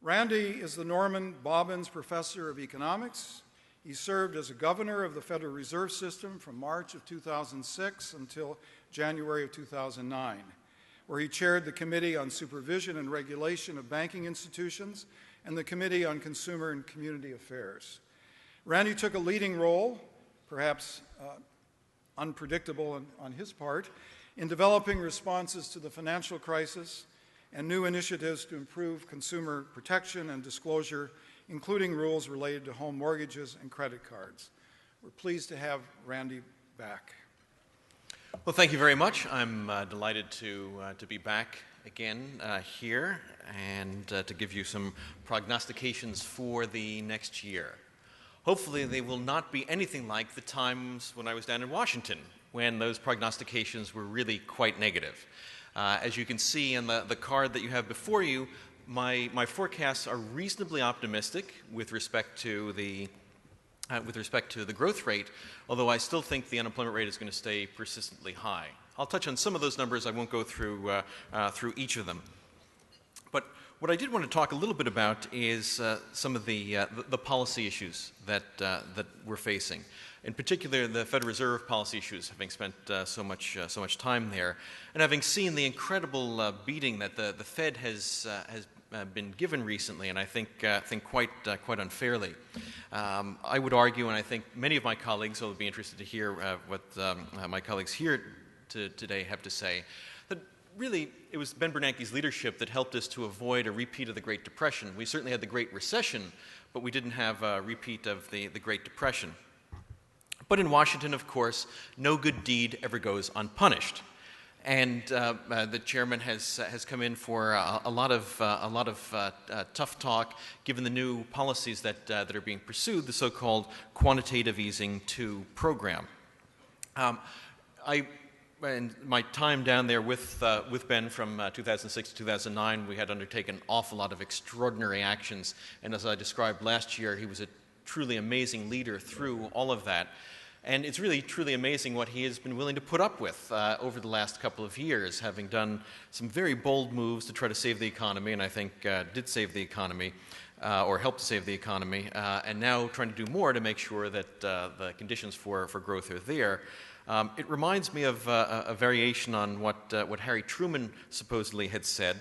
Randy is the Norman Bobins Professor of Economics. He served as a governor of the Federal Reserve System from March of 2006 until January of 2009, where he chaired the Committee on Supervision and Regulation of Banking Institutions and the Committee on Consumer and Community Affairs. Randy took a leading role, perhaps unpredictable on his part, in developing responses to the financial crisis and new initiatives to improve consumer protection and disclosure, including rules related to home mortgages and credit cards. We're pleased to have Randy back. Well, thank you very much. I'm delighted to be back again here and to give you some prognostications for the next year. Hopefully they will not be anything like the times when I was down in Washington, when those prognostications were really quite negative. As you can see in the card that you have before you, my forecasts are reasonably optimistic with respect to the growth rate, although I still think the unemployment rate is going to stay persistently high. I'll touch on some of those numbers. I won't go through each of them. But what I did want to talk a little bit about is some of the policy issues that we're facing. In particular, the Federal Reserve policy issues, having spent so much time there, and having seen the incredible beating that the Fed has been given recently, and I think quite unfairly. I would argue, and I think many of my colleagues will be interested to hear what my colleagues here today have to say, that really it was Ben Bernanke's leadership that helped us to avoid a repeat of the Great Depression. We certainly had the Great Recession, but we didn't have a repeat of the Great Depression. But in Washington, of course, no good deed ever goes unpunished. And the chairman has come in for a lot of tough talk, given the new policies that are being pursued, the so-called quantitative easing 2 program. In my time down there with Ben from 2006 to 2009, we had undertaken an awful lot of extraordinary actions. And as I described last year, he was a truly amazing leader through all of that. And it's really, truly amazing what he has been willing to put up with over the last couple of years, having done some very bold moves to try to save the economy, and I think did save the economy, or helped to save the economy, and now trying to do more to make sure that the conditions for growth are there. It reminds me of a variation on what Harry Truman supposedly had said,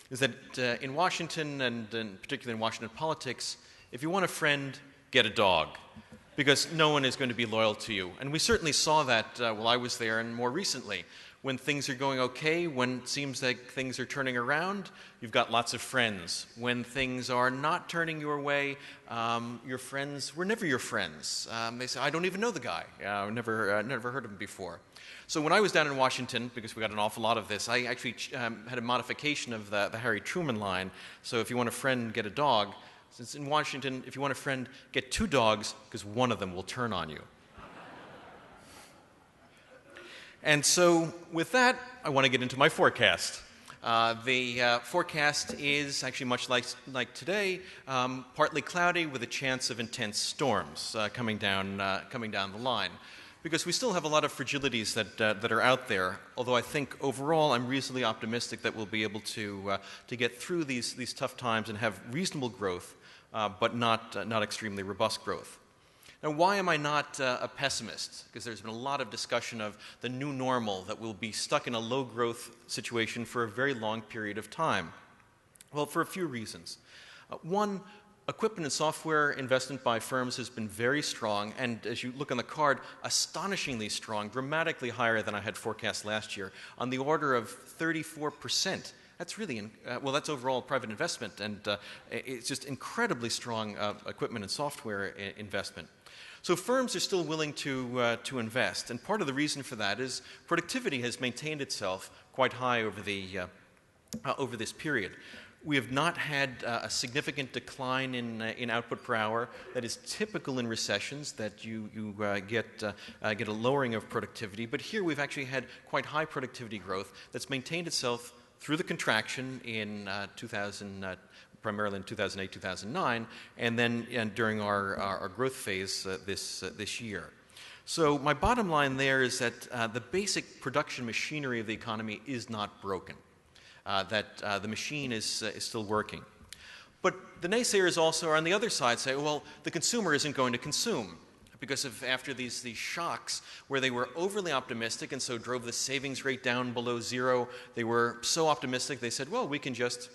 is that in Washington, and in particular in Washington politics, if you want a friend, get a dog, because no one is going to be loyal to you. And we certainly saw that while I was there and more recently. When things are going okay, when it seems like things are turning around, you've got lots of friends. When things are not turning your way, your friends were never your friends. They say, I don't even know the guy. I've never heard of him before. So when I was down in Washington, because we got an awful lot of this, I actually had a modification of the Harry Truman line. So if you want a friend, get a dog. Since in Washington, if you want a friend, get 2 dogs, because one of them will turn on you. And so with that, I want to get into my forecast. The forecast is actually much like today, partly cloudy with a chance of intense storms coming down the line. Because we still have a lot of fragilities that are out there, although I think overall I'm reasonably optimistic that we'll be able to get through these tough times and have reasonable growth, but not extremely robust growth. Now, why am I not a pessimist? Because there's been a lot of discussion of the new normal, that we'll be stuck in a low-growth situation for a very long period of time. Well, for a few reasons. One, equipment and software investment by firms has been very strong, and as you look on the card, astonishingly strong, dramatically higher than I had forecast last year, on the order of 34%. That's really, that's overall private investment, and it's just incredibly strong equipment and software investment. So firms are still willing to invest, and part of the reason for that is productivity has maintained itself quite high over this period. We have not had a significant decline in output per hour. That is typical in recessions, that you get a lowering of productivity. But here we've actually had quite high productivity growth that's maintained itself through the contraction in primarily in 2008, 2009, and then during our growth phase this year. So my bottom line there is that the basic production machinery of the economy is not broken, that the machine is still working. But the naysayers also are on the other side say, well, the consumer isn't going to consume because of after these shocks where they were overly optimistic and so drove the savings rate down below zero. They were so optimistic they said, well, we can just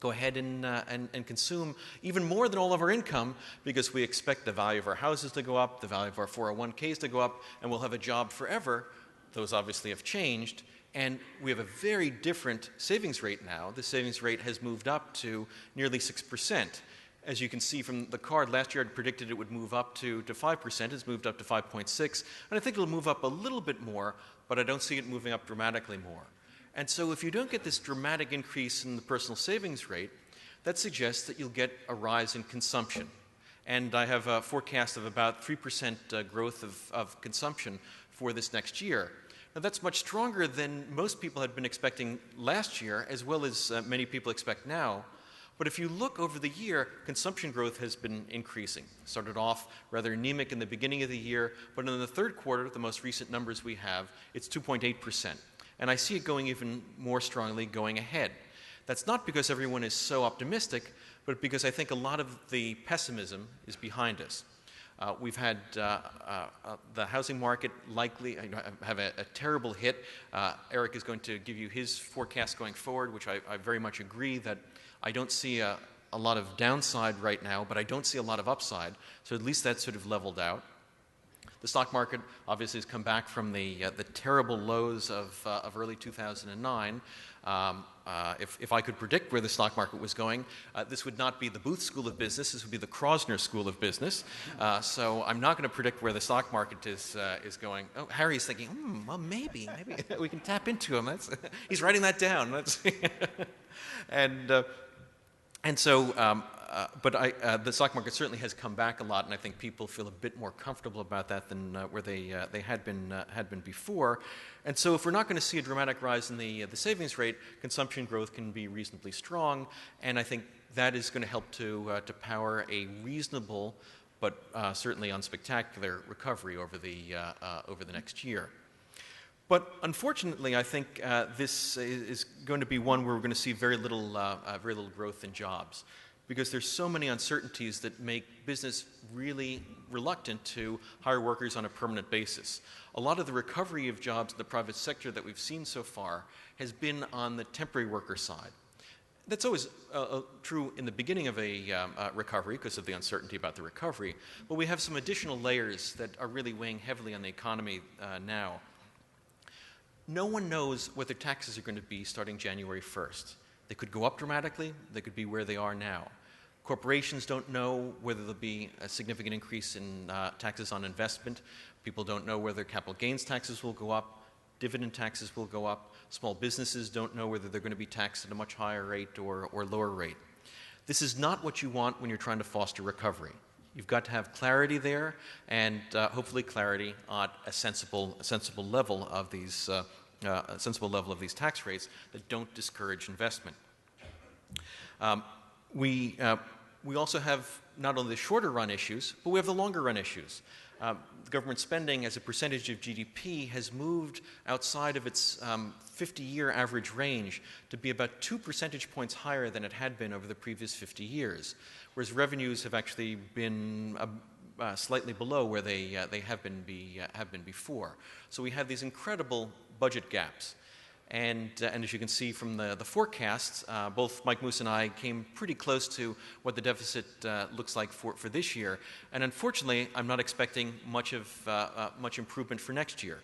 go ahead and consume even more than all of our income because we expect the value of our houses to go up, the value of our 401ks to go up, and we'll have a job forever. Those obviously have changed. And we have a very different savings rate now. The savings rate has moved up to nearly 6%. As you can see from the card, last year I predicted it would move up to 5%. It's moved up to 5.6%. And I think it'll move up a little bit more, but I don't see it moving up dramatically more. And so if you don't get this dramatic increase in the personal savings rate, that suggests that you'll get a rise in consumption. And I have a forecast of about 3% growth of consumption for this next year. Now, that's much stronger than most people had been expecting last year, as well as many people expect now. But if you look over the year, consumption growth has been increasing. Started off rather anemic in the beginning of the year, but in the third quarter, the most recent numbers we have, it's 2.8%. And I see it going even more strongly going ahead. That's not because everyone is so optimistic, but because I think a lot of the pessimism is behind us. We've had the housing market likely have a terrible hit. Eric is going to give you his forecast going forward, which I very much agree that I don't see a lot of downside right now, but I don't see a lot of upside. So at least that's sort of leveled out. The stock market obviously has come back from the terrible lows of early 2009. If I could predict where the stock market was going, this would not be the Booth School of Business. This would be the Kroszner School of Business. So I'm not going to predict where the stock market is going. Oh, Harry's thinking, well, maybe we can tap into him. He's writing that down. But the stock market certainly has come back a lot, and I think people feel a bit more comfortable about that than where they had been before. And so, if we're not going to see a dramatic rise in the savings rate, consumption growth can be reasonably strong, and I think that is going to help to power a reasonable, but certainly unspectacular recovery over the next year. But unfortunately, I think this is going to be one where we're going to see very little growth in jobs, because there's so many uncertainties that make business really reluctant to hire workers on a permanent basis. A lot of the recovery of jobs in the private sector that we've seen so far has been on the temporary worker side. That's always true in the beginning of a recovery because of the uncertainty about the recovery, but we have some additional layers that are really weighing heavily on the economy now. No one knows what their taxes are going to be starting January 1st. They could go up dramatically. They could be where they are now. Corporations don't know whether there'll be a significant increase in taxes on investment. People don't know whether capital gains taxes will go up. Dividend taxes will go up. Small businesses don't know whether they're going to be taxed at a much higher rate or lower rate. This is not what you want when you're trying to foster recovery. You've got to have clarity there, and hopefully clarity at a sensible level of these tax rates that don't discourage investment. We also have not only the shorter run issues, but we have the longer run issues. Government spending as a percentage of GDP has moved outside of its 50-year average range to be about 2 percentage points higher than it had been over the previous 50 years, whereas revenues have actually been slightly below where they have been before. So we have these incredible budget gaps. And as you can see from the forecasts, both Mike Moose and I came pretty close to what the deficit looks like for this year. And unfortunately, I'm not expecting much improvement for next year.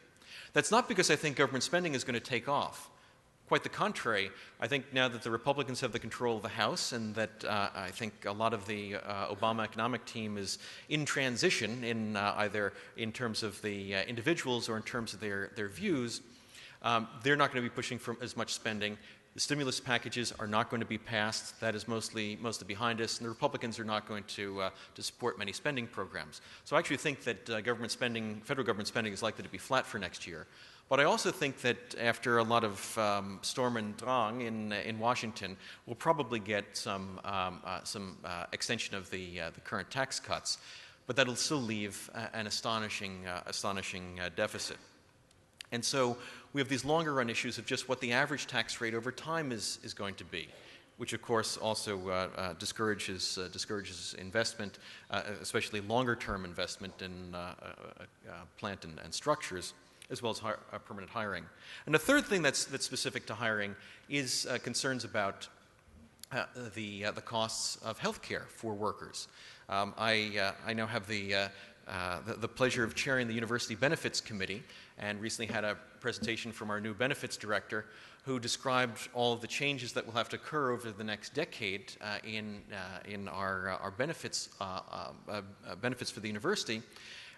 That's not because I think government spending is going to take off. Quite the contrary. I think now that the Republicans have the control of the House, and that I think a lot of the Obama economic team is in transition in either in terms of the individuals or in terms of their views, they're not going to be pushing for as much spending. The stimulus packages are not going to be passed. That is mostly behind us, and the Republicans are not going to support many spending programs. So I actually think that federal government spending is likely to be flat for next year. But I also think that after a lot of storm and drang in Washington, we'll probably get some extension of the current tax cuts, but that'll still leave an astonishing deficit. And so we have these longer run issues of just what the average tax rate over time is going to be. which of course also discourages investment, especially longer-term investment in plant and structures, as well as permanent hiring. And the third thing that's specific to hiring is concerns about the costs of health care for workers. I now have the pleasure of chairing the University Benefits Committee, and recently had a presentation from our new benefits director who described all of the changes that will have to occur over the next decade in our benefits for the university.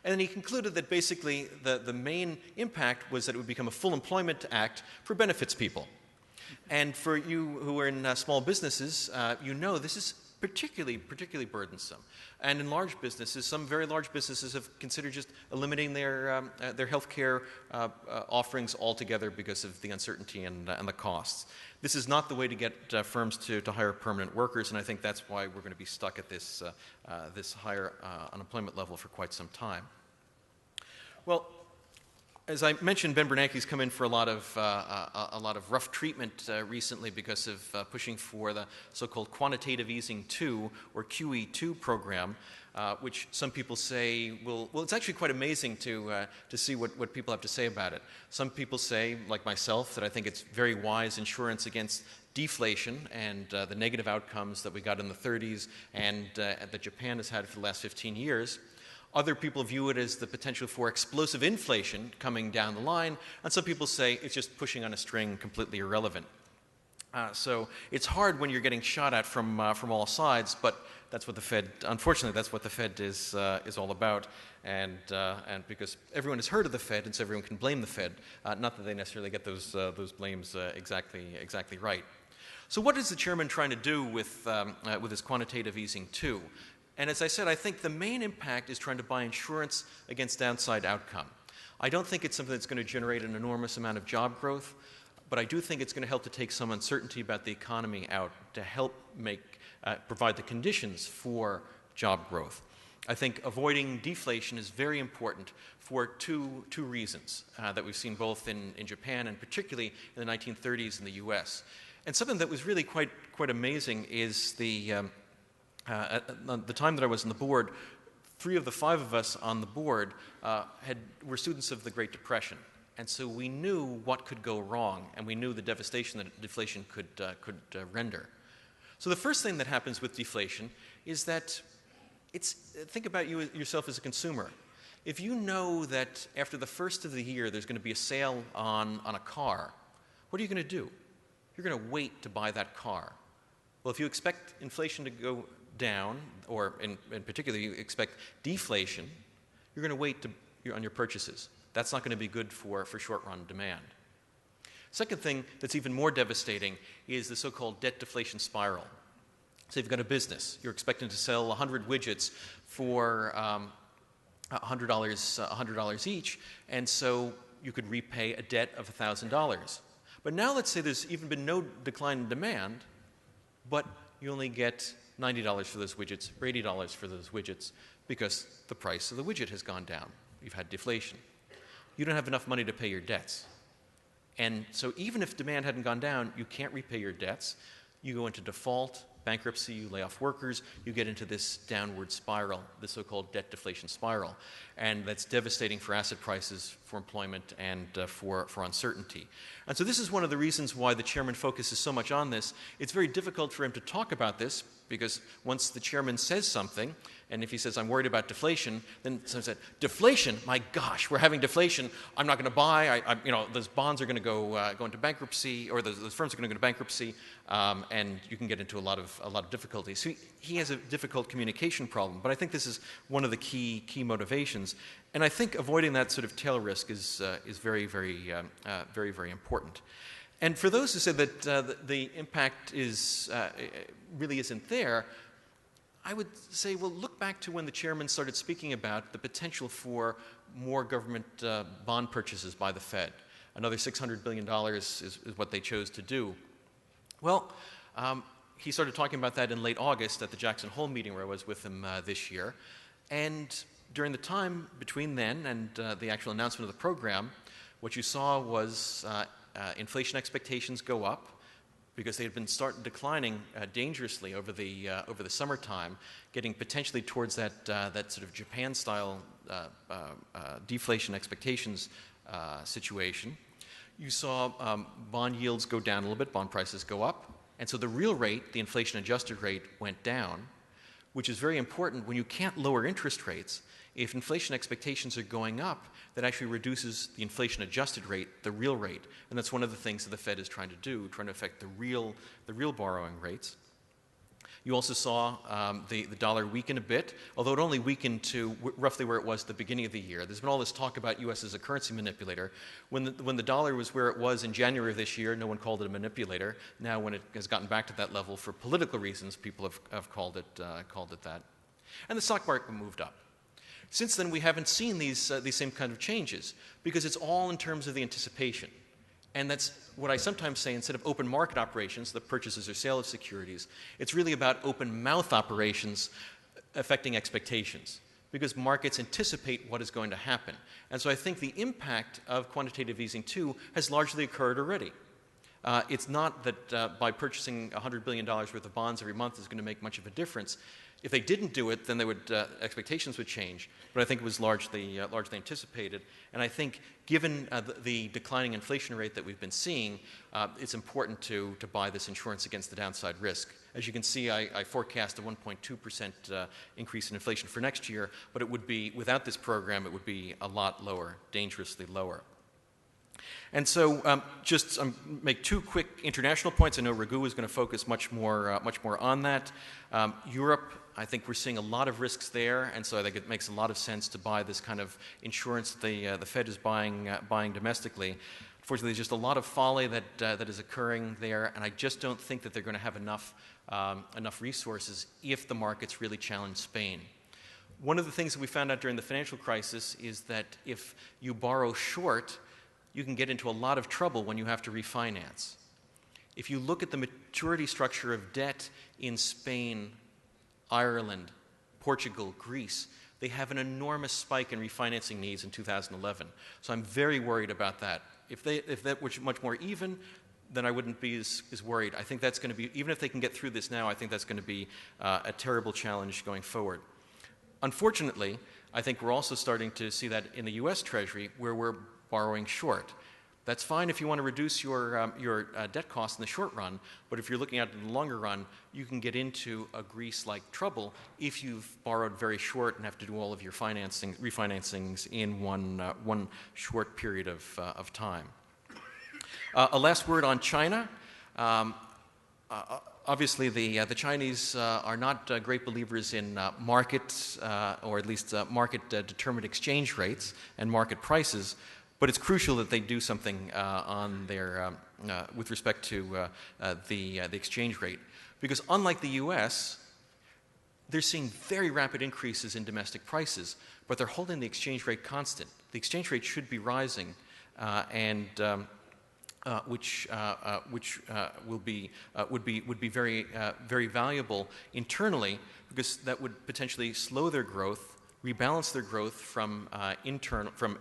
And then he concluded that basically the main impact was that it would become a full employment act for benefits people. And for you who are in small businesses, you know this is particularly burdensome. And in large businesses, some very large businesses have considered just eliminating their health care offerings altogether because of the uncertainty and the costs. This is not the way to get firms to hire permanent workers, and I think that's why we're going to be stuck at this higher unemployment level for quite some time. Well, as I mentioned, Ben Bernanke's come in for a lot of rough treatment recently because of pushing for the so-called quantitative easing 2 or QE2 program, which some people say well, it's actually quite amazing to see what people have to say about it. Some people say, like myself, that I think it's very wise insurance against deflation and the negative outcomes that we got in the 30s and that Japan has had for the last 15 years. Other people view it as the potential for explosive inflation coming down the line, and some people say it's just pushing on a string, completely irrelevant. So it's hard when you're getting shot at from all sides, but that's what the Fed, unfortunately, that's what the Fed is all about, and because everyone has heard of the Fed, and so everyone can blame the Fed, not that they necessarily get those blames exactly right. So what is the chairman trying to do with his quantitative easing 2? And as I said, I think the main impact is trying to buy insurance against downside outcome. I don't think it's something that's going to generate an enormous amount of job growth, but I do think it's going to help to take some uncertainty about the economy out to help provide the conditions for job growth. I think avoiding deflation is very important for two reasons that we've seen both in Japan and particularly in the 1930s in the US. And something that was really quite amazing is at the time that I was on the board, 3 of the 5 of us on the board were students of the Great Depression. And so we knew what could go wrong, and we knew the devastation that deflation could render. So the first thing that happens with deflation is that think about yourself as a consumer. If you know that after the first of the year there's going to be a sale on a car, what are you going to do? You're going to wait to buy that car. Well, if you expect inflation to go down, or in particular you expect deflation, you're going to wait on your purchases. That's not going to be good for short-run demand. Second thing that's even more devastating is the so-called debt deflation spiral. So you've got a business. You're expecting to sell 100 widgets for $100 each, and so you could repay a debt of $1,000. But now let's say there's even been no decline in demand, but you only get $90 for those widgets, or $80 for those widgets, because the price of the widget has gone down. You've had deflation. You don't have enough money to pay your debts. And so even if demand hadn't gone down, you can't repay your debts. You go into default, bankruptcy, you lay off workers, you get into this downward spiral, the so-called debt deflation spiral. And that's devastating for asset prices, for employment, and for uncertainty. And so this is one of the reasons why the chairman focuses so much on this. It's very difficult for him to talk about this, because once the chairman says something, and if he says, I'm worried about deflation, then someone said, deflation? My gosh, we're having deflation. I'm not going to buy. Those bonds are going to go into bankruptcy, or those firms are going to go into bankruptcy, and you can get into a lot of difficulties. So he has a difficult communication problem, but I think this is one of the key motivations. And I think avoiding that sort of tail risk is very important. And for those who said that the impact really isn't there, I would say, well, look back to when the chairman started speaking about the potential for more government bond purchases by the Fed. Another $600 billion is what they chose to do. Well, he started talking about that in late August at the Jackson Hole meeting where I was with him this year. And during the time between then and the actual announcement of the program, what you saw was inflation expectations go up, because they had been declining dangerously over the summertime, getting potentially towards that sort of Japan-style deflation expectations situation. You saw bond yields go down a little bit, bond prices go up, and so the real rate, the inflation-adjusted rate, went down, which is very important when you can't lower interest rates. If inflation expectations are going up, that actually reduces the inflation-adjusted rate, the real rate, and that's one of the things that the Fed is trying to do, trying to affect the real borrowing rates. You also saw the dollar weaken a bit, although it only weakened to roughly where it was at the beginning of the year. There's been all this talk about U.S. as a currency manipulator. When the dollar was where it was in January of this year, no one called it a manipulator. Now, when it has gotten back to that level for political reasons, people have called it that. And the stock market moved up. Since then, we haven't seen these same kind of changes because it's all in terms of the anticipation. And that's what I sometimes say, instead of open market operations, the purchases or sale of securities, it's really about open mouth operations affecting expectations because markets anticipate what is going to happen. And so I think the impact of quantitative easing 2 has largely occurred already. It's not that by purchasing $100 billion worth of bonds every month is going to make much of a difference. If they didn't do it, then expectations would change. But I think it was largely anticipated. And I think given the declining inflation rate that we've been seeing, it's important to buy this insurance against the downside risk. As you can see, I forecast a 1.2% increase in inflation for next year, but it would be, without this program, it would be a lot lower, dangerously lower. And so just make two quick international points. I know Raghu is going to focus much more on that. Europe, I think we're seeing a lot of risks there, and so I think it makes a lot of sense to buy this kind of insurance that the Fed is buying domestically. Unfortunately, there's just a lot of folly that is occurring there, and I just don't think that they're going to have enough resources if the markets really challenge Spain. One of the things that we found out during the financial crisis is that if you borrow short, you can get into a lot of trouble when you have to refinance. If you look at the maturity structure of debt in Spain, Ireland, Portugal, Greece, they have an enormous spike in refinancing needs in 2011. So I'm very worried about that. If that were much more even, then I wouldn't be as worried. I think that's going to be, even if they can get through this now, I think that's going to be a terrible challenge going forward. Unfortunately, I think we're also starting to see that in the U.S. Treasury, where we're borrowing short. That's fine if you want to reduce your debt costs in the short run, but if you're looking at it in the longer run, you can get into a Greece-like trouble if you've borrowed very short and have to do all of your refinancings in one short period of time. A last word on China. Obviously, the Chinese are not great believers in markets, or at least market-determined exchange rates and market prices. But it's crucial that they do something on their with respect to the exchange rate, because unlike the U.S., they're seeing very rapid increases in domestic prices, but they're holding the exchange rate constant. The exchange rate should be rising, which would be very valuable internally, because that would potentially slow their growth, rebalance their growth from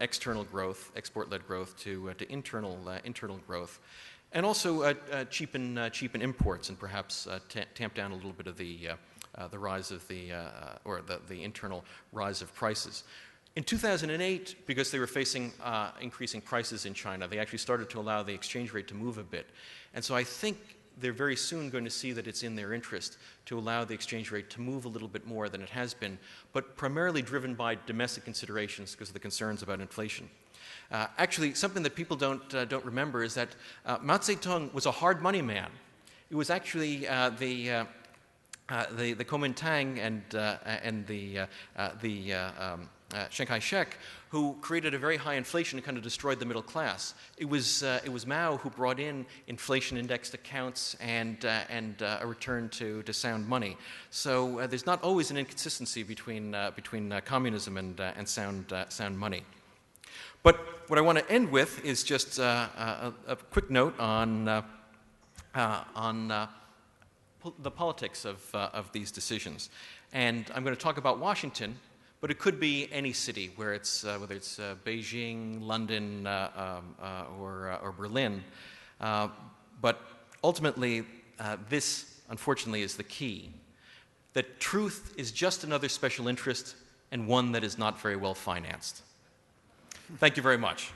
external growth, export-led growth, to internal growth, and also cheapen imports and perhaps tamp down a little bit of the rise of the internal rise of prices. In 2008, because they were facing increasing prices in China, they actually started to allow the exchange rate to move a bit, and so I think they're very soon going to see that it's in their interest to allow the exchange rate to move a little bit more than it has been, but primarily driven by domestic considerations because of the concerns about inflation. Actually, something that people don't remember is that Mao Zedong was a hard money man. It was actually the Kuomintang and the Chiang Kai-shek who created a very high inflation and kind of destroyed the middle class. It was Mao who brought in inflation-indexed accounts and a return to sound money. So there's not always an inconsistency between communism and sound money. But what I want to end with is just a quick note on the politics of these decisions, and I'm going to talk about Washington. But it could be any city, whether it's Beijing, London, or Berlin. But ultimately, this, unfortunately, is the key. That truth is just another special interest and one that is not very well financed. Thank you very much.